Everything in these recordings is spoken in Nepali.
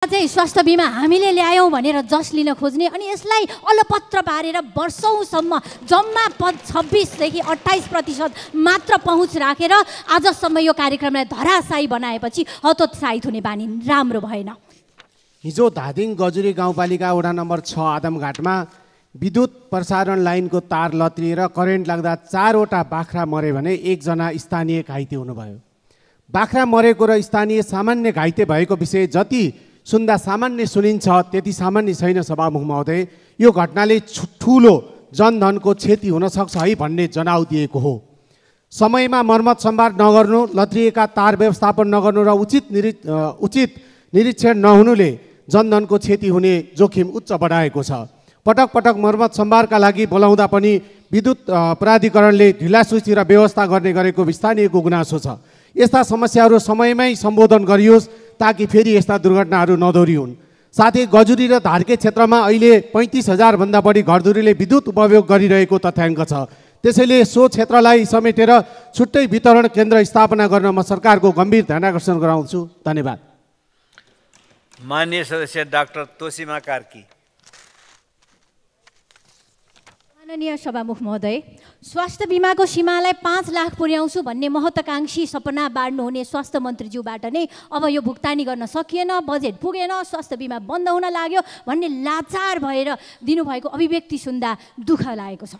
चाहिँ स्वास्थ्य बिमा हामीले ल्यायौँ भनेर जस लिन खोज्ने अनि यसलाई अलपत्र पारेर वर्षौँसम्म जम्मा 26 देखि 28% मात्र पहुँच राखेर आजसम्म यो कार्यक्रमलाई धराशायी बनाएपछि हतोत्साहित हुने बानी राम्रो भएन। हिजो धादिङ गजुरी गाउँपालिका वडा नम्बर 6 आदमघाटमा विद्युत प्रसारण लाइनको तार लत्रिएर करेन्ट लाग्दा 4वटा बाख्रा मरे भने 1 जना स्थानीय घाइते हुनुभयो। बाख्रा मरेको र स्थानीय सामान्य घाइते भएको विषय जति सुन्दा सामान्य सुनिन्छ त्यति सामान्य छैन। सभामुख महोदय, यो घटनाले ठुलो जनधनको क्षति हुन सक्छ है भन्ने जनाउ दिएको हो। समयमा मर्मत सम्भार नगर्नु, लत्रिएका तार व्यवस्थापन नगर्नु र उचित निरीक्षण नहुनुले जनधनको क्षति हुने जोखिम उच्च बढाएको छ। पटक पटक मर्मत सम्भारका लागि बोलाउँदा पनि विद्युत प्राधिकरणले ढिलासुस्ती र व्यवस्था गर्ने गरेको स्थानीयको गुनासो छ। यस्ता समस्याहरू समयमै सम्बोधन गरियोस् ताकि फेरि यस्ता दुर्घटनाहरू नदोहोरिउन्। साथै गजुरी र धार्के क्षेत्रमा अहिले 35,000 भन्दा बढी घरधुरीले विद्युत उपयोग गरिरहेको तथ्याङ्क छ। त्यसैले सो क्षेत्रलाई समेटेर छुट्टै वितरण केन्द्र स्थापना गर्न म सरकारको गम्भीर ध्यानाकर्षण गराउँछु। धन्यवाद। माननीय सदस्य डाक्टर तोसीमा कार्की। माननीय सभामुख महोदय, स्वास्थ्य बिमाको सीमालाई 5 लाख पुर्याउँछु भन्ने महत्त्वाकांक्षी सपना बाँड्नुहुने स्वास्थ्य मन्त्रीज्यूबाट नै अब यो भुक्तानी गर्न सकिएन, बजेट पुगेन, स्वास्थ्य बिमा बन्द हुन लाग्यो भन्ने लाचार भएर दिनुभएको अभिव्यक्ति सुन्दा दुःख लागेको छ।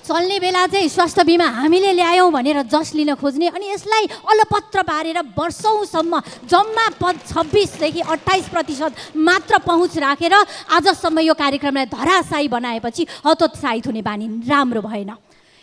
चल्ने बेला चाहिँ स्वास्थ्य बिमा हामीले ल्यायौँ भनेर जस लिन खोज्ने अनि यसलाई अलपत्र पारेर वर्षौँसम्म जम्मा 26 देखि 28% मात्र पहुँच राखेर आजसम्म यो कार्यक्रमलाई धराशायी बनाएपछि हतोत्साहित हुने बानी राम्रो भएन।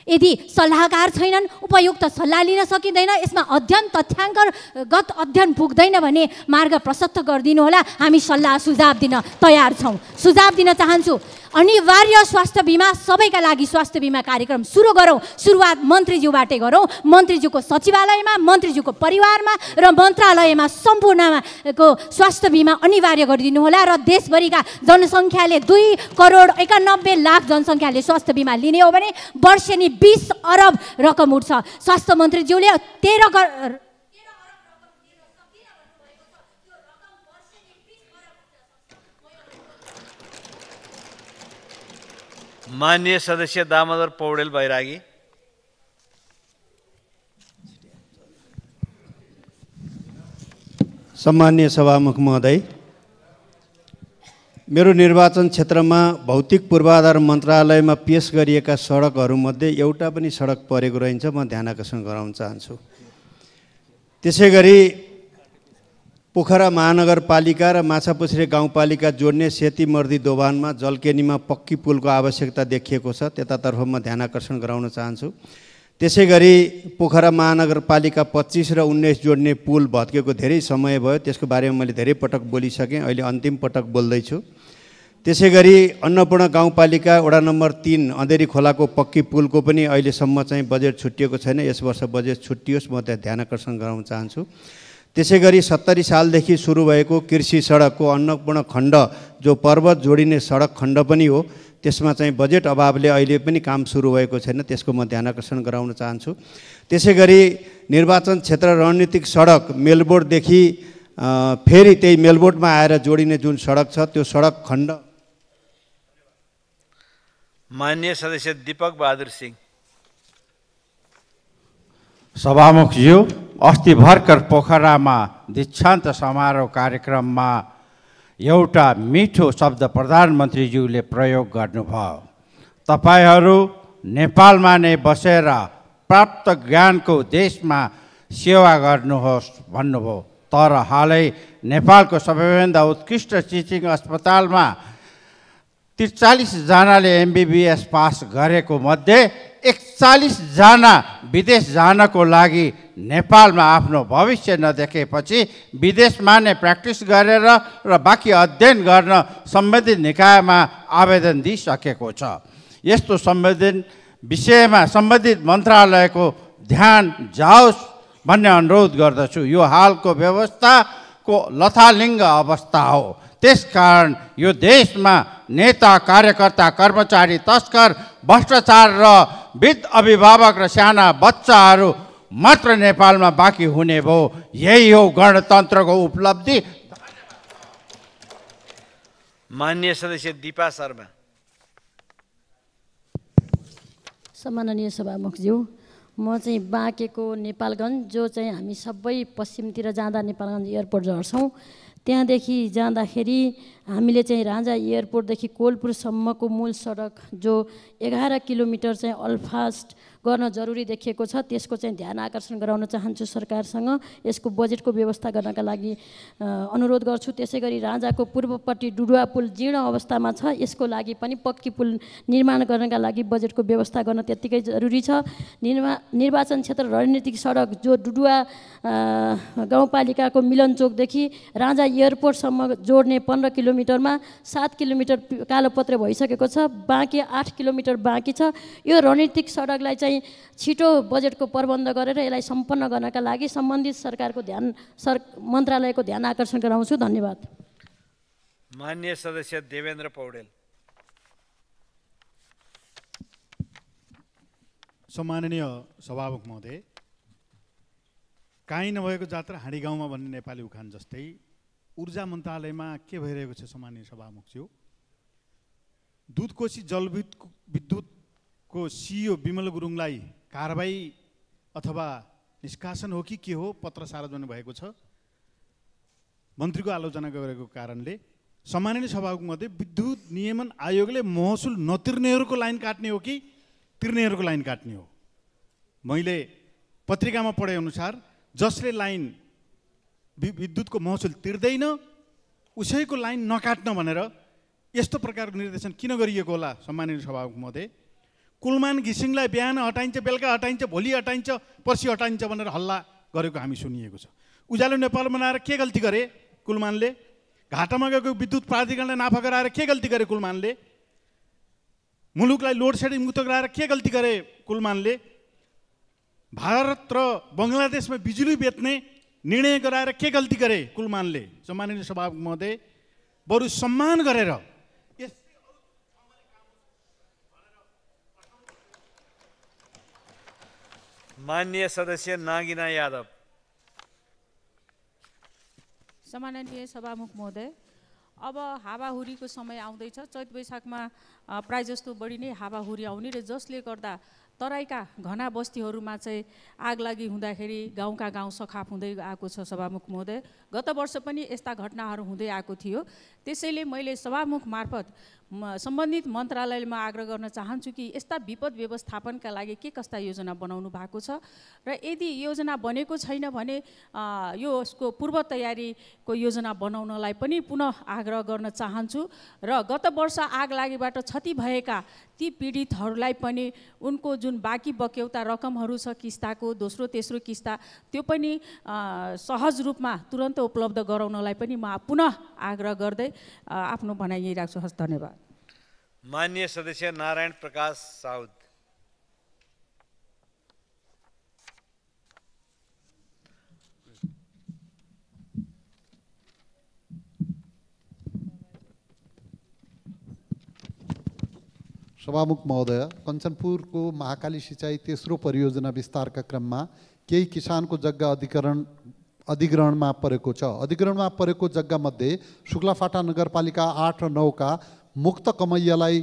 यदि सल्लाहकार छैनन्, उपयुक्त सल्लाह लिन सकिँदैन, यसमा तथ्याङ्कगत अध्ययन पुग्दैन भने मार्ग प्रशस्त गरिदिनु होला। हामी सल्लाह सुझाव दिन तयार छौँ। सुझाव दिन चाहन्छु, अनिवार्य स्वास्थ्य बिमा सबैका लागि स्वास्थ्य बिमा कार्यक्रम सुरु गरौँ। सुरुवात मन्त्रीज्यूबाटै गरौँ। मन्त्रीज्यूको सचिवालयमा, मन्त्रीज्यूको परिवारमा र मन्त्रालयमा सम्पूर्णको स्वास्थ्य बिमा अनिवार्य गरिदिनु होला र देशभरिका जनसङ्ख्याले 2,91,00,000 जनसङ्ख्याले स्वास्थ्य बिमा लिने हो भने वर्षेनी 20 अरब रकम उठ्छ। स्वास्थ्य मन्त्रीज्यूले 13 माननीय सदस्य दामोदर पौडेल बैरागी। सम्माननीय सभामुख महोदय, मेरो निर्वाचन क्षेत्रमा भौतिक पूर्वाधार मन्त्रालयमा पेश गरिएका सडकहरूमध्ये एउटा पनि सडक परेको रहन्छ। म ध्यान आकर्षण गराउन चाहन्छु। त्यसैगरी पोखरा महानगरपालिका र माछापुछ्रे गाउँपालिका जोड्ने सेतीमर्दी दोभानमा जलकेनीमा पक्की पुलको आवश्यकता देखिएको छ। त्यतातर्फ म ध्यान आकर्षण गराउन चाहन्छु। त्यसैगरी पोखरा महानगरपालिका 25 र 19 जोड्ने पुल भत्केको धेरै समय भयो। त्यसको बारेमा मैले धेरै पटक बोलिसकेँ, अहिले अन्तिम पटक बोल्दैछु। त्यसैगरी अन्नपूर्ण गाउँपालिका वडा नम्बर 3 अँधेरी खोलाको पक्की पुलको पनि अहिलेसम्म चाहिँ बजेट छुट्टिएको छैन। यस वर्ष बजेट छुट्टियोस्, म त्यहाँ ध्यान आकर्षण गराउन चाहन्छु। त्यसैगरी 70 सालदेखि सुरु भएको कृषि सडकको अन्नपूर्ण खण्ड जो पर्वत जोडिने सडक खण्ड पनि हो, त्यसमा चाहिँ बजेट अभावले अहिले पनि काम सुरु भएको छैन। त्यसको म ध्यान आकर्षण गराउन चाहन्छु। त्यसैगरी निर्वाचन क्षेत्र रणनीतिक सडक मेलबोर्डदेखि फेरि त्यही मेलबोर्डमा आएर जोडिने जुन सडक छ त्यो सडक खण्ड। माननीय सदस्य दीपक बहादुर सिंह। सभामुखज्यू, अस्ति भर्खर पोखरामा दीक्षान्त समारोह कार्यक्रममा एउटा मिठो शब्द प्रधानमन्त्रीज्यूले प्रयोग गर्नुभयो। तपाईहरू नेपालमा नै बसेर प्राप्त ज्ञानको देशमा सेवा गर्नुहोस् भन्नुभयो। तर हालै नेपालको सबैभन्दा उत्कृष्ट टिचिङ अस्पतालमा 43 जनाले MBBS पास गरेको मध्ये 41 जना विदेश जानको लागि नेपालमा आफ्नो भविष्य नदेखेपछि विदेशमा नै प्र्याक्टिस गरेर र बाँकी अध्ययन गर्न सम्बन्धित निकायमा आवेदन दिइसकेको छ। यस्तो विषयमा सम्बन्धित मन्त्रालयको ध्यान जाओस् भन्ने अनुरोध गर्दछु। यो हालको व्यवस्थाको लथालिङ्ग अवस्था हो। त्यसकारण यो देशमा नेता, कार्यकर्ता, कर्मचारी, तस्कर, भ्रष्टाचार र वृद्ध अभिभावक र साना बच्चाहरू मात्र नेपालमा बाँकी हुने भयो। यही हो गणतन्त्रको उपलब्धि। माननीय सदस्य दीपा शर्मा। सम्माननीय सभामुखज्यू, म चाहिँ बाँकेको नेपालगञ्ज, जो चाहिँ हामी सबै पश्चिमतिर जाँदा नेपालगञ्ज एयरपोर्ट झर्छौँ, त्यहाँदेखि जाँदाखेरि हामीले चाहिँ राजा एयरपोर्टदेखि कोलपुरसम्मको मूल सडक जो 11 किलोमिटर चाहिँ अलफास्ट गर्न जरुरी देखिएको छ, त्यसको चाहिँ ध्यान आकर्षण गराउन चाहन्छु सरकारसँग। यसको बजेटको व्यवस्था गर्नका लागि अनुरोध गर्छु। त्यसै गरी राजाको पूर्वपट्टि डुडुवा पुल जीर्ण अवस्थामा छ, यसको लागि पनि पक्की पुल निर्माण गर्नका लागि बजेटको व्यवस्था गर्न त्यत्तिकै जरुरी छ। निर्वाचन क्षेत्र रणनीतिक सडक जो डुडुवा गाउँपालिकाको मिलनचोकदेखि राजा एयरपोर्टसम्म जोड्ने 15 किलोमिटरमा 7 किलोमिटर कालोपत्रे भइसकेको छ, बाँकी 8 किलोमिटर बाँकी छ। यो रणनीतिक सडकलाई चाहिँ छिटो बजेटको प्रबन्ध गरेर यसलाई सम्पन्न गर्नका लागि सम्बन्धित सरकारको मन्त्रालयको ध्यान आकर्षण गराउँछु। धन्यवाद। माननीय सदस्य देवेन्द्र पौडेल। सम्माननीय सभामुख महोदय, काहीँ नभएको जात्रा हाँडी गाउँमा भन्ने नेपाली उखान जस्तै ऊर्जा मन्त्रालयमा के भइरहेको छ सम्माननीय सभामुखज्यू? दुधकोशी जलविद्युतको सिइओ विमल गुरुङलाई कारबाही अथवा निष्कासन हो कि के हो, पत्र सार्वजनिक भएको छ। मन्त्रीको आलोचना गरेको कारणले सम्माननीय सभामुख महोदय, विद्युत नियमन आयोगले महसुल नतिर्नेहरूको लाइन काट्ने हो कि तिर्नेहरूको लाइन काट्ने हो? मैले पत्रिकामा पढे अनुसार जसले लाइन विद्युतको महसुल तिर्दैन उसैको लाइन नकाट्न भनेर यस्तो प्रकारको निर्देशन किन गरिएको होला सम्माननीय सभामुख महोदय? कुलमान घिसिङलाई बिहान हटाइन्छ, बेलुका हटाइन्छ, भोलि हटाइन्छ, पर्सि हटाइन्छ भनेर हल्ला गरेको हामी सुनिएको छ। उज्यालो नेपाल बनाएर के गल्ती गरे कुलमानले? घाटामा गएको विद्युत प्राधिकरणलाई नाफा गराएर के गल्ती गरे कुलमानले? मुलुकलाई लोड सेडिङ मुक्त गराएर के गल्ती गरे कुलमानले? भारत र बङ्गलादेशमा बिजुली बेच्ने निर्णय गराएर के गल्ती गरे कुलमानले? सम्माननीय सभामुख महोदय, बरु सम्मान गरेर माननीय सदस्य नागिना यादव। सम्माननीय सभामुख महोदय, अब हावाहुरीको समय आउँदैछ। चैत वैशाखमा प्राय जस्तो बढी नै हावाहुरी आउने र जसले गर्दा तराईका घना बस्तीहरूमा चाहिँ आगलागी हुँदाखेरि गाउँका गाउँ सखाप हुँदै आएको छ सभामुख महोदय। गत वर्ष पनि यस्ता घटनाहरू हुँदै आएको थियो। त्यसैले मैले सभामुख मार्फत सम्बन्धित मन्त्रालयमा आग्रह गर्न चाहन्छु कि यस्ता विपद व्यवस्थापनका लागि के कस्ता योजना बनाउनु भएको छ र यदि योजना बनेको छैन भने यसको पूर्व तयारीको योजना बनाउनलाई पनि पुनः आग्रह गर्न चाहन्छु र गत वर्ष आगलागीबाट क्षति भएका ती पीडितहरूलाई पनि उनको जुन बाँकी बक्यौता रकमहरू छ किस्ताको, दोस्रो तेस्रो किस्ता, त्यो पनि सहज रूपमा तुरन्त उपलब्ध गराउनलाई पनि म पुनः आग्रह गर्दै आफ्नो भनाइ यही राख्छु। हस्, धन्यवाद। माननीय सदस्य नारायण प्रकाश साउद। सभामुख महोदय, कञ्चनपुरको महाकाली सिँचाइ तेस्रो परियोजना विस्तारका क्रममा केही किसानको जग्गा अधिग्रहणमा परेको छ। अधिग्रहणमा परेको जग्गामध्ये शुक्लाफाटा नगरपालिका 8 र 9 का मुक्त कमैयालाई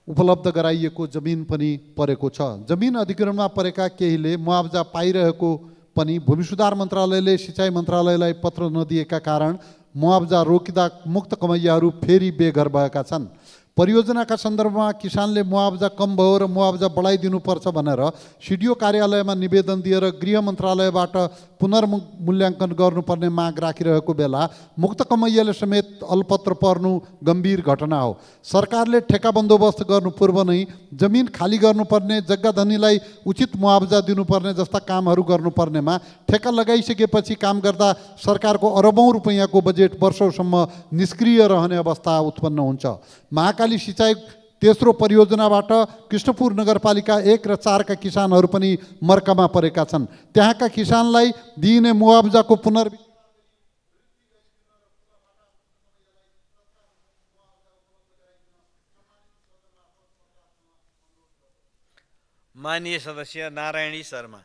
उपलब्ध गराइएको जमिन पनि परेको छ। जमिन अधिग्रहणमा परेका केहीले मुआवजा पाइरहेको पनि भूमि सुधार मन्त्रालयले सिँचाइ मन्त्रालयलाई पत्र नदिएका कारण मुआवजा रोकिँदा मुक्त कमैयाहरू फेरि बेघर भएका छन्। परियोजनाका सन्दर्भमा किसानले मुआवजा कम भयो र मुआवजा बढाइदिनुपर्छ भनेर सिडिओ कार्यालयमा निवेदन दिएर गृह मन्त्रालयबाट पुनर्मूल्याङ्कन गर्नुपर्ने माग राखिरहेको बेला मुक्त कमैयाले समेत अलपत्र पर्नु गम्भीर घटना हो। सरकारले ठेका बन्दोबस्त गर्नु पूर्व नै जमिन खाली गर्नुपर्ने, जग्गा धनीलाई उचित मुआवजा दिनुपर्ने जस्ता कामहरू गर्नुपर्नेमा ठेका लगाइसकेपछि काम गर्दा सरकारको अरबौं रुपैयाँको बजेट वर्षौंसम्म निष्क्रिय रहने अवस्था उत्पन्न हुन्छ। महाकाली सिँचाइ तेस्रो परियोजनाबाट कृष्णपुर नगरपालिका 1 र 4 का किसानहरू पनि मर्कामा परेका छन्। त्यहाँका किसानलाई दिइने मुआवजाको माननीय सदस्य नारायणी शर्मा।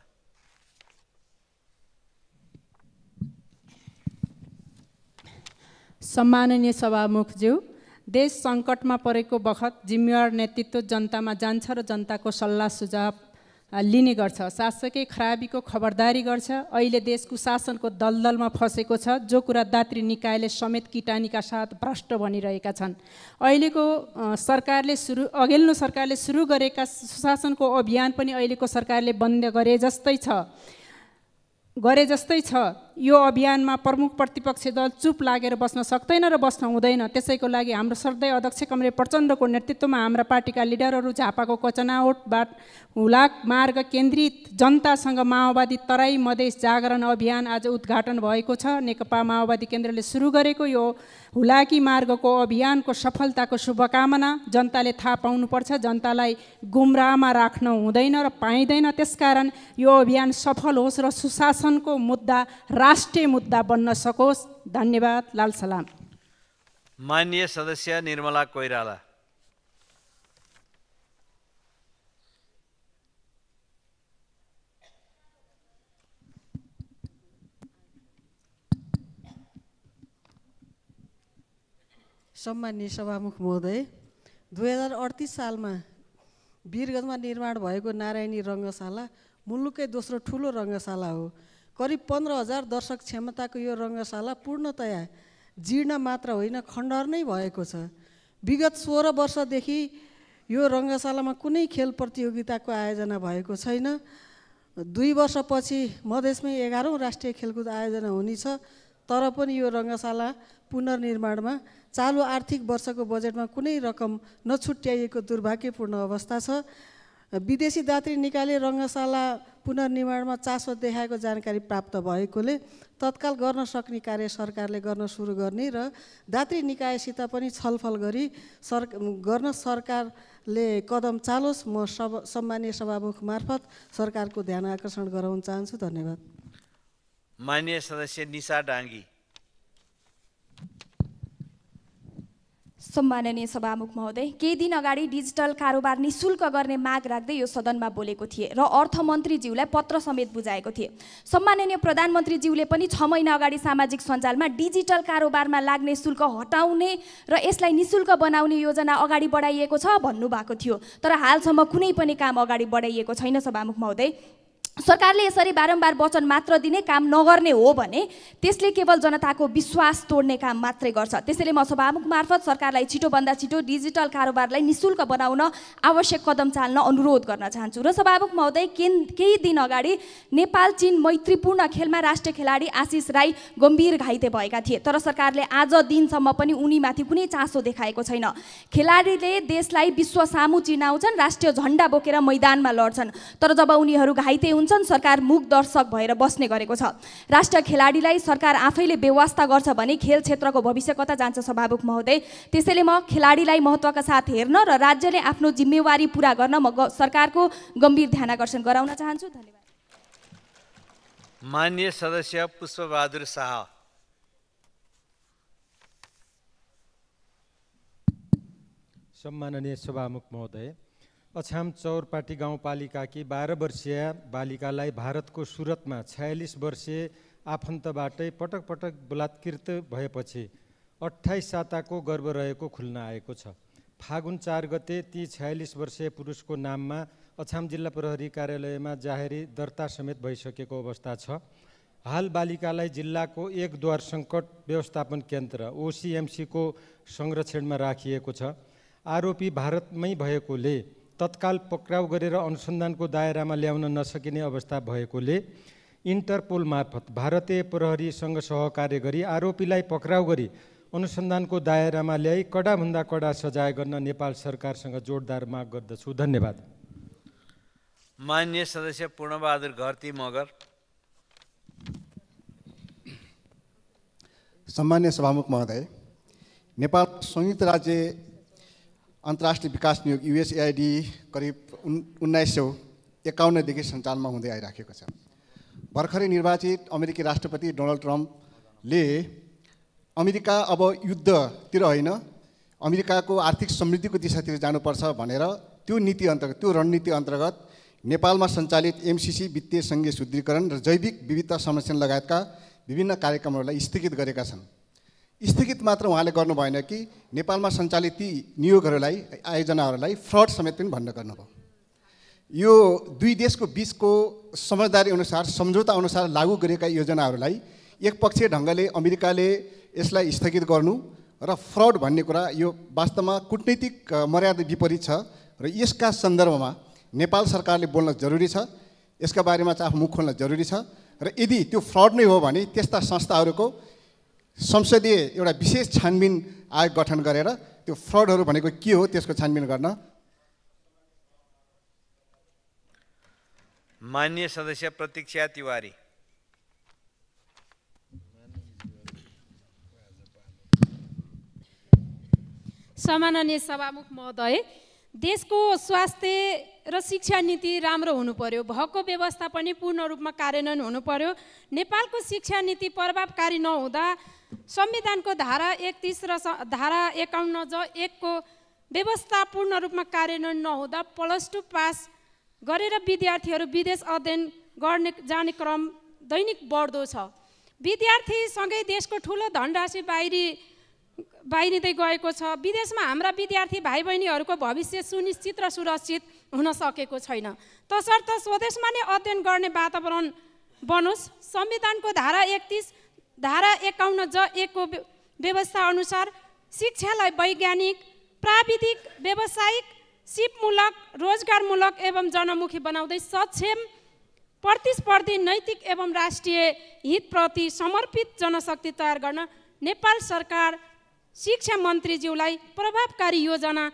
सम्माननीय सभामुखज्यू, देश सङ्कटमा परेको बखत जिम्मेवार नेतृत्व जनतामा जान्छ र जनताको सल्लाह सुझाव लिने गर्छ, शासकीय खराबीको खबरदारी गर्छ। अहिले देश कुशासनको दलदलमा फसेको छ, जो कुरा दात्री निकायले समेत किटानीका साथ भ्रष्ट बनिरहेका छन्। अहिलेको अघिल्लो सरकारले सुरु गरेका सुशासनको अभियान पनि अहिलेको सरकारले बन्द गरे जस्तै छ। यो अभियानमा प्रमुख प्रतिपक्षी दल चुप लागेर बस्न सक्दैन र बस्न हुँदैन। त्यसैको लागि हाम्रो श्रद्धेय अध्यक्ष कमरेड प्रचण्डको नेतृत्वमा हाम्रा पार्टीका लिडरहरू झापाको कचनावटबाट हुलाक मार्ग केन्द्रित जनतासँग माओवादी तराई मधेस जागरण अभियान आज उद्घाटन भएको छ। नेकपा माओवादी केन्द्रले सुरु गरेको यो हुलाकी मार्गको अभियानको सफलताको शुभकामना। जनताले थाहा पाउनुपर्छ, जनतालाई गुमराहमा राख्न हुँदैन र पाइँदैन। त्यसकारण यो अभियान सफल होस् र सुशासनको मुद्दा राष्ट्रिय मुद्दा बन्न सकोस्। धन्यवाद। लाल सलाम। माननीय सदस्य निर्मला कोइराला। सम्माननीय सभामुख महोदय, 2038 सालमा वीरगञ्जमा निर्माण भएको नारायणी रङ्गशाला मुलुककै दोस्रो ठुलो रङ्गशाला हो। करिब 15,000 दर्शक क्षमताको यो रङ्गशाला पूर्णतया जीर्ण मात्र होइन, खण्डहर नै भएको छ। विगत 16 वर्षदेखि यो रङ्गशालामा कुनै खेल प्रतियोगिताको आयोजना भएको छैन। 2 वर्षपछि मधेसमै 11औं राष्ट्रिय खेलकुद आयोजना हुनेछ। तर पनि यो रङ्गशाला पुनर्निर्माणमा चालु आर्थिक वर्षको बजेटमा कुनै रकम नछुट्याइएको दुर्भाग्यपूर्ण अवस्था छ। विदेशी दात्री निकायले रङ्गशाला पुनर्निर्माणमा चासो देखाएको जानकारी प्राप्त भएकोले तत्काल गर्न सक्ने कार्य सरकारले गर्न सुरु गर्ने र दात्री निकायसित पनि छलफल गरी गर्न सरकारले कदम चालोस्। म सम्माननीय सभामुख मार्फत सरकारको ध्यान आकर्षण गराउन चाहन्छु। धन्यवाद। माननीय सदस्य निशा डाङ्गी। सम्माननीय सभामुख महोदय, केही दिन अगाडि डिजिटल कारोबार निशुल्क गर्ने माग राख्दै यो सदनमा बोलेको थिए र अर्थमन्त्रीज्यूलाई पत्र समेत बुझाएको थिए। सम्माननीय प्रधानमन्त्रीज्यूले पनि 6 महिना अगाडि सामाजिक सञ्जालमा डिजिटल कारोबारमा लाग्ने शुल्क हटाउने र यसलाई निशुल्क बनाउने योजना अगाडि बढाइएको छ भन्नुभएको थियो। तर हालसम्म कुनै पनि काम अगाडि बढाइएको छैन। सभामुख महोदय, सरकारले यसरी बारम्बार वचन मात्र दिने, काम नगर्ने हो भने त्यसले केवल जनताको विश्वास तोड्ने काम मात्रै गर्छ। त्यसैले म सभामुख मार्फत सरकारलाई छिटोभन्दा छिटो डिजिटल कारोबारलाई निशुल्क बनाउन आवश्यक कदम चाल्न अनुरोध गर्न चाहन्छु। र सभामुख महोदय, केही दिन अगाडि नेपाल चीन मैत्रीपूर्ण खेलमा राष्ट्रिय खेलाडी आशिष राई गम्भीर घाइते भएका थिए। तर सरकारले आज दिनसम्म पनि उनीमाथि कुनै चासो देखाएको छैन। खेलाडीले देशलाई विश्व सामु चिनाउँछन्, राष्ट्रिय झण्डा बोकेर मैदानमा लड्छन्। तर जब उनीहरू घाइते सरकार मूक दर्शक भएर बस्ने गरेको छ। राष्ट्रिय खेलाडीलाई सरकार आफैले बेवास्ता गर्छ भने खेल क्षेत्रको भविष्य कता जान्छ। सभामुख महोदय, त्यसैले म खेलाडीलाई महत्त्वका साथ हेर्न र राज्यले आफ्नो जिम्मेवारी पूरा गर्न म सरकारको गम्भीर ध्यान आकर्षण गराउन चाहन्छु। धन्यवाद। माननीय सदस्य पुष्पबहादुर शाह। सम्माननीय सभामुख महोदय, अछाम चौरपाटी गाउँपालिकाकी 12 वर्षीय बालिकालाई भारतको सुरतमा 46 वर्षीय आफन्तबाटै पटक पटक बलात्कृत भएपछि 28 साताको गर्भ रहेको खुल्न आएको छ। फागुन 4 गते ती 46 वर्षीय पुरुषको नाममा अछाम जिल्ला प्रहरी कार्यालयमा जाहेरी दर्ता समेत भइसकेको अवस्था छ। हाल बालिकालाई जिल्लाको एक द्वार सङ्कट व्यवस्थापन केन्द्र OCMC को संरक्षणमा राखिएको छ। आरोपी भारतमै भएकोले तत्काल पक्राउ गरेर अनुसन्धानको दायरामा ल्याउन नसकिने अवस्था भएकोले इन्टरपोल मार्फत भारतीय प्रहरीसँग सहकार्य गरी आरोपीलाई पक्राउ गरी अनुसन्धानको दायरामा ल्याई कडाभन्दा कडा सजाय गर्न नेपाल सरकारसँग जोडदार माग गर्दछु। धन्यवाद। माननीय सदस्य पूर्णबहादुर घरती मगर। सम्मान्य सभामुख महोदय, नेपाल संयुक्त राज्य अन्तर्राष्ट्रिय विकास नियोग USAID करिब 1951देखि सञ्चालनमा हुँदै आइराखेको छ। भर्खरै निर्वाचित अमेरिकी राष्ट्रपति डोनाल्ड ट्रम्पले अमेरिका अब युद्धतिर होइन, अमेरिकाको आर्थिक समृद्धिको दिशातिर जानुपर्छ भनेर त्यो नीति अन्तर्गत, त्यो रणनीति अन्तर्गत नेपालमा सञ्चालित MCC वित्तीय सङ्घीय शुद्धिकरण र जैविक विविधता संरक्षण लगायतका विभिन्न कार्यक्रमहरूलाई स्थगित गरेका छन्। स्थगित मात्र उहाँले गर्नु भएन कि नेपालमा सञ्चालित ती नियोगहरूलाई आयोजनाहरूलाई फ्रड समेत पनि भन्न गर्नुभयो। यो दुई देशको बिचको समझदारी अनुसार सम्झौता अनुसार लागू गरिएका योजनाहरूलाई एकपक्षीय ढङ्गले अमेरिकाले यसलाई स्थगित गर्नु र फ्रड भन्ने कुरा यो वास्तवमा कूटनीतिक मर्यादा विपरीत छ र यसका सन्दर्भमा नेपाल सरकारले बोल्न जरुरी छ, यसका बारेमा चाहिँ आफ्नो मुख खोल्न जरुरी छ र यदि त्यो फ्रड नै हो भने त्यस्ता संस्थाहरूको संसदीय एउटा विशेष छानबिन आयोग गठन गरेर त्यो फ्रडहरू भनेको के हो त्यसको छानबिन गर्न। माननीय सदस्य प्रतीक्षा तिवारी। सम्माननीय सभामुख महोदय, देशको स्वास्थ्य र शिक्षा नीति राम्रो हुनु पर्यो, भएको व्यवस्था पनि पूर्ण रूपमा कार्यान्वयन हुनु पर्यो। नेपालको शिक्षा नीति प्रभावकारी नहुँदा संविधानको धारा 31 र धारा 51(ज)(1) को व्यवस्था पूर्ण रूपमा कार्यान्वयन नहुँदा +2 पास गरेर विद्यार्थीहरू विदेश अध्ययन गर्ने जाने क्रम दैनिक बढ्दो छ। विद्यार्थीसँगै देशको ठुलो धनराशि बाहिरिँदै गएको छ। विदेशमा हाम्रा विद्यार्थी भाइ बहिनीहरूको भविष्य सुनिश्चित र सुरक्षित हुन सकेको छैन। तसर्थ स्वदेशमा नै अध्ययन गर्ने वातावरण बनोस्। संविधानको धारा 31 धारा 51(ज)(1) को व्यवस्था अनुसार शिक्षालाई वैज्ञानिक, प्राविधिक, व्यावसायिक, सिपमूलक, रोजगारमूलक एवं जनमुखी बनाउँदै सक्षम, प्रतिस्पर्धी, नैतिक एवं राष्ट्रिय हितप्रति समर्पित जनशक्ति तयार गर्न नेपाल सरकार शिक्षा मन्त्रीज्यूलाई प्रभावकारी योजना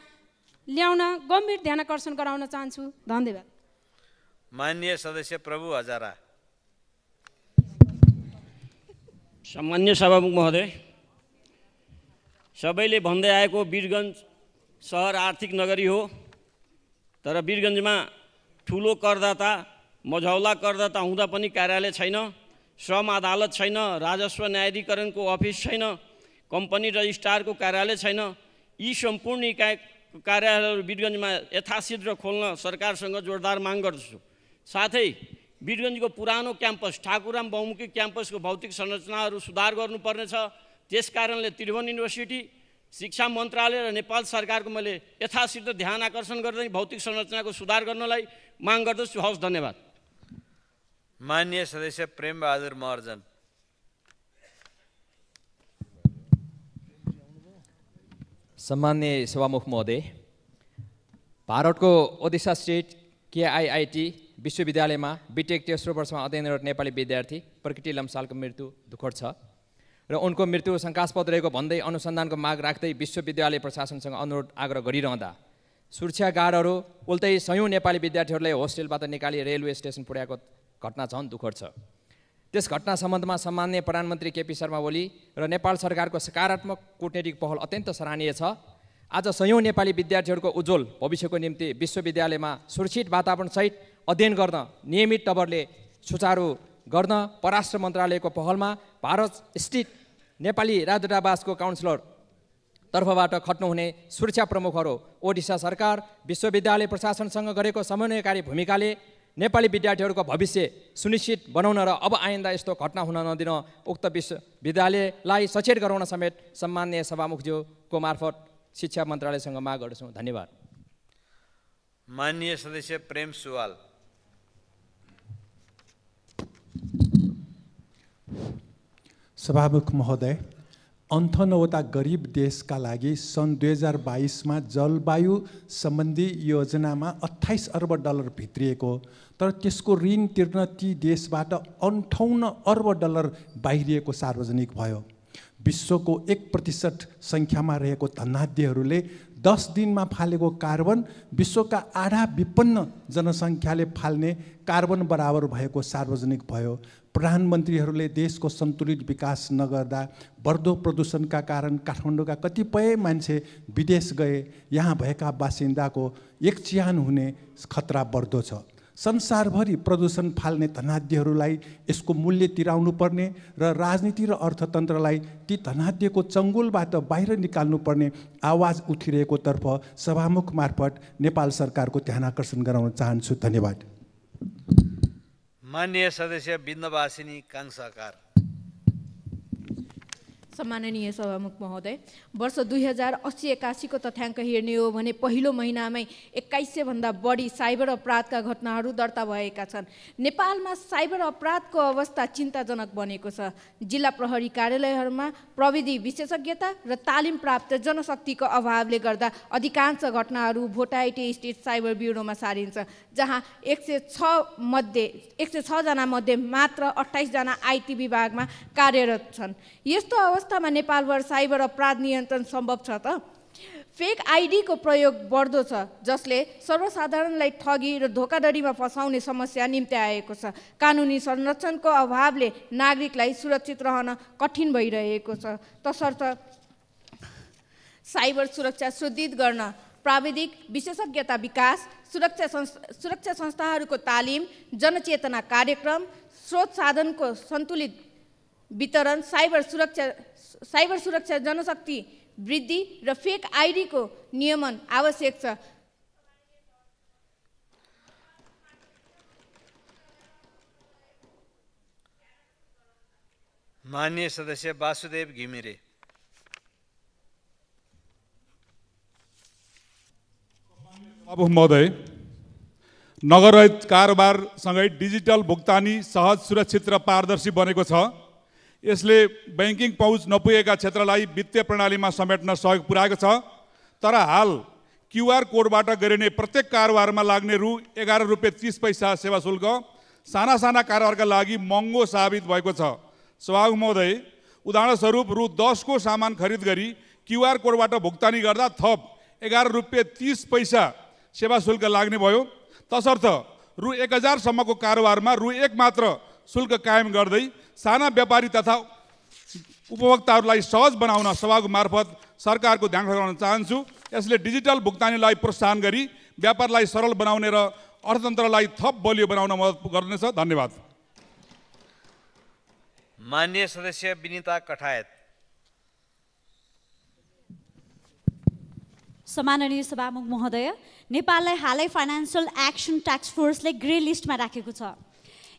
ल्याउन गम्भीर ध्यानाकर्षण गराउन चाहन्छु। धन्यवाद। माननीय सदस्य प्रभु हजारा। सम्मान्य सभामुख महोदय, सबैले भन्दै आएको वीरगञ्ज सहर आर्थिक नगरी हो, तर वीरगञ्जमा ठुलो करदाता, मझौला करदाता हुँदा पनि कार्यालय छैन, श्रम अदालत छैन, राजस्व न्यायाधिकरणको अफिस छैन, कम्पनी रजिस्ट्रारको कार्यालय छैन। यी सम्पूर्ण इकाइ कार्यालयहरू वीरगञ्जमा यथाशीघ्र खोल्न सरकारसँग जोरदार माग गर्दछु। साथै वीरगञ्जको पुरानो क्याम्पस ठाकुराम बहुमुखी क्याम्पसको भौतिक संरचनाहरू सुधार गर्नुपर्नेछ। त्यसकारणले त्रिभुवन युनिभर्सिटी, शिक्षा मन्त्रालय र नेपाल सरकारको मैले यथाशीघ्र ध्यान आकर्षण गर्दै भौतिक संरचनाको सुधार गर्नलाई माग गर्दछु। हवस्, धन्यवाद। माननीय सदस्य प्रेमबहादुर महर्जन। सम्मान्य सभामुख महोदय, भारतको ओडिसा स्टेट KIIT विश्वविद्यालयमा बिटेक तेस्रो वर्षमा अध्ययनरत नेपाली विद्यार्थी प्रकृति लम्सालको मृत्यु दुःखद छ र उनको मृत्यु शङ्कास्पद रहेको भन्दै अनुसन्धानको माग राख्दै विश्वविद्यालय प्रशासनसँग अनुरोध आग्रह गरिरहँदा सुरक्षा गार्डहरू उल्टै सयौँ नेपाली विद्यार्थीहरूलाई होस्टेलबाट निकाली रेलवे स्टेसन पुर्याएको घटना झन् दुःखद छ। त्यस घटना सम्बन्धमा सम्माननीय प्रधानमन्त्री KP शर्मा ओली र नेपाल सरकारको सकारात्मक कूटनीतिक पहल अत्यन्त सराहनीय छ। आज सयौँ नेपाली विद्यार्थीहरूको उज्जवल भविष्यको निम्ति विश्वविद्यालयमा सुरक्षित वातावरणसहित अध्ययन गर्न नियमित तवरले सुचारू गर्न परराष्ट्र मन्त्रालयको पहलमा भारत स्थित नेपाली राजदूतावासको काउन्सिलर तर्फबाट खट्नुहुने सुरक्षा प्रमुखहरू, ओडिसा सरकार, विश्वविद्यालय प्रशासनसँग गरेको समन्वयकारी भूमिकाले नेपाली विद्यार्थीहरूको भविष्य सुनिश्चित बनाउन र अब आइन्दा यस्तो घटना हुन नदिन उक्त विश्वविद्यालयलाई सचेत गराउन समेत सम्माननीय सभामुखज्यूको मार्फत शिक्षा मन्त्रालयसँग माग गर्दछौँ। धन्यवाद। माननीय सदस्य प्रेम सुवाल। सभामुख महोदय, 58वटा गरिब देशका लागि सन् 2022मा जलवायु सम्बन्धी योजनामा $28 अर्ब भित्रिएको, तर त्यसको ऋण तिर्न ती देशबाट $58 अर्ब बाहिरिएको सार्वजनिक भयो। विश्वको 1% सङ्ख्यामा रहेको धनाढ्यहरूले 10 दिनमा फालेको कार्बन विश्वका आधा विपन्न जनसङ्ख्याले फाल्ने कार्बन बराबर भएको सार्वजनिक भयो। प्रधानमन्त्रीहरूले देशको सन्तुलित विकास नगर्दा बढ्दो प्रदूषणका कारण काठमाडौँका कतिपय मान्छे विदेश गए, यहाँ भएका बासिन्दाको एकचिहान हुने खतरा बढ्दो छ। संसारभरि प्रदूषण फाल्ने धनाढ्यहरूलाई यसको मूल्य तिराउनु पर्ने र राजनीति र अर्थतन्त्रलाई ती धनाढ्यको चङ्गुलबाट बाहिर निकाल्नुपर्ने आवाज उठिरहेको तर्फ सभामुख मार्फत नेपाल सरकारको ध्यान आकर्षण गराउन चाहन्छु। धन्यवाद। माननीय सदस्य बिन्दवासिनी काङसाकार। सम्माननीय सभामुख महोदय, वर्ष 2080-81 को तथ्याङ्क हेर्ने हो भने पहिलो महिनामै 2100 भन्दा बढी साइबर अपराधका घटनाहरू दर्ता भएका छन्। नेपालमा साइबर अपराधको अवस्था चिन्ताजनक बनेको छ। जिल्ला प्रहरी कार्यालयहरूमा प्रविधि विशेषज्ञता र तालिम प्राप्त जनशक्तिको अभावले गर्दा अधिकांश घटनाहरू भोटाइटे स्टेट साइबर ब्युरोमा सारिन्छ, जहाँ 106 जना मध्ये मात्र 28 जना आइटी विभागमा कार्यरत छन्। यस्तो अवस्थामा नेपालभर साइबर अपराध नियन्त्रण सम्भव छ त? फेक आइडीको प्रयोग बढ्दो छ, जसले सर्वसाधारणलाई ठगी र धोकाधडीमा फसाउने समस्या निम्त्याएको छ। कानुनी संरक्षणको अभावले नागरिकलाई सुरक्षित रहन कठिन भइरहेको छ। तसर्थ साइबर सुरक्षा सुदृढ गर्न प्राविधिक विशेषज्ञता विकास, सुरक्षा संस्थाहरूको तालिम, जनचेतना कार्यक्रम, स्रोत साधनको सन्तुलित वितरण, साइबर सुरक्षा जनशक्ति वृद्धि र फेक आइडीको नियमन आवश्यक छ। माननीय सदस्य वासुदेव घिमिरे। महोदय, नगररहित कारोबारसँगै डिजिटल भुक्तानी सहज, सुरक्षित र पारदर्शी बनेको छ। यसले बैंकिङ पहुँच नपुगेका क्षेत्रलाई वित्तीय प्रणालीमा समेट्न सहयोग पुर्याएको छ। तर हाल क्युआर कोडबाट गरिने प्रत्येक कारोबारमा लाग्ने रु 11 रुपियाँ 30 पैसा सेवा शुल्क साना साना कारोबारका लागि महँगो साबित भएको छ। सभामुख महोदय, उदाहरणस्वरूप रु 10 को सामान खरिद गरी क्युआर कोडबाट भुक्तानी गर्दा थप 11 रुपियाँ 30 पैसा सेवा शुल्क लाग्ने भयो। तसर्थ रु 1000 सम्मको कारोबारमा रु 1 मात्र शुल्क कायम गर्दै साना व्यापारी तथा उपभोक्ताहरूलाई सहज बनाउन सभाको मार्फत सरकारको ध्यान गराउन चाहन्छु। यसले डिजिटल भुक्तानीलाई प्रोत्साहन गरी व्यापारलाई सरल बनाउने र अर्थतन्त्रलाई थप बलियो बनाउन मद्दत गर्नेछ। धन्यवाद। माननीय सदस्य विनिता कठायत। सम्माननीय सभामुख महोदय, नेपाललाई हालै फाइनान्सियल एक्सन टास्क फोर्सले ग्रे लिस्टमा राखेको छ।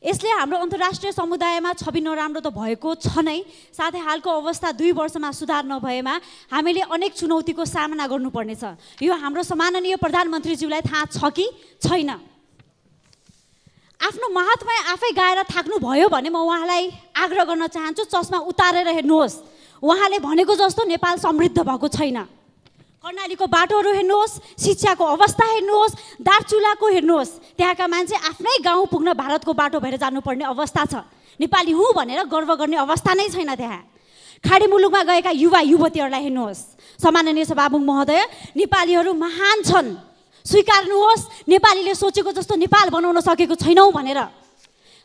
यसले हाम्रो अन्तर्राष्ट्रिय समुदायमा छवि नराम्रो त भएको छ नै, साथै हालको अवस्था 2 वर्षमा सुधार नभएमा हामीले अनेक चुनौतीको सामना गर्नुपर्नेछ। यो हाम्रो सम्माननीय प्रधानमन्त्रीज्यूलाई थाहा छ कि छैन? आफ्नो महात्मा आफै गाएर थाक्नुभयो भने म उहाँलाई आग्रह गर्न चाहन्छु, चस्मा उतारेर हेर्नुहोस्। उहाँले भनेको जस्तो नेपाल समृद्ध भएको छैन। कर्णालीको बाटोहरू हेर्नुहोस्, शिक्षाको अवस्था हेर्नुहोस्, दार्चुलाको हेर्नुहोस्। त्यहाँका मान्छे आफ्नै गाउँ पुग्न भारतको बाटो भएर जानुपर्ने अवस्था छ। नेपाली हुँ भनेर गर्व गर्ने अवस्था नै छैन। त्यहाँ खाडी मुलुकमा गएका युवा युवतीहरूलाई हेर्नुहोस्। सम्माननीय सभामुख महोदय, नेपालीहरू महान छन्, स्वीकार्नुहोस्। नेपालीले सोचेको जस्तो नेपाल बनाउन सकेको छैनौँ भनेर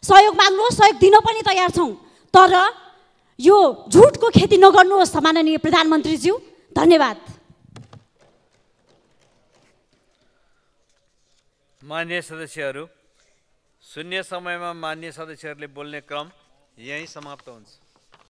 सहयोग माग्नुहोस्, सहयोग दिन पनि तयार छौँ। तर यो झुटको खेती नगर्नुहोस् सम्माननीय प्रधानमन्त्रीज्यू। धन्यवाद। माननीय सदस्यहरू, शून्य समयमा माननीय सदस्यहरूले बोल्ने क्रम यही समाप्त हुन्छ।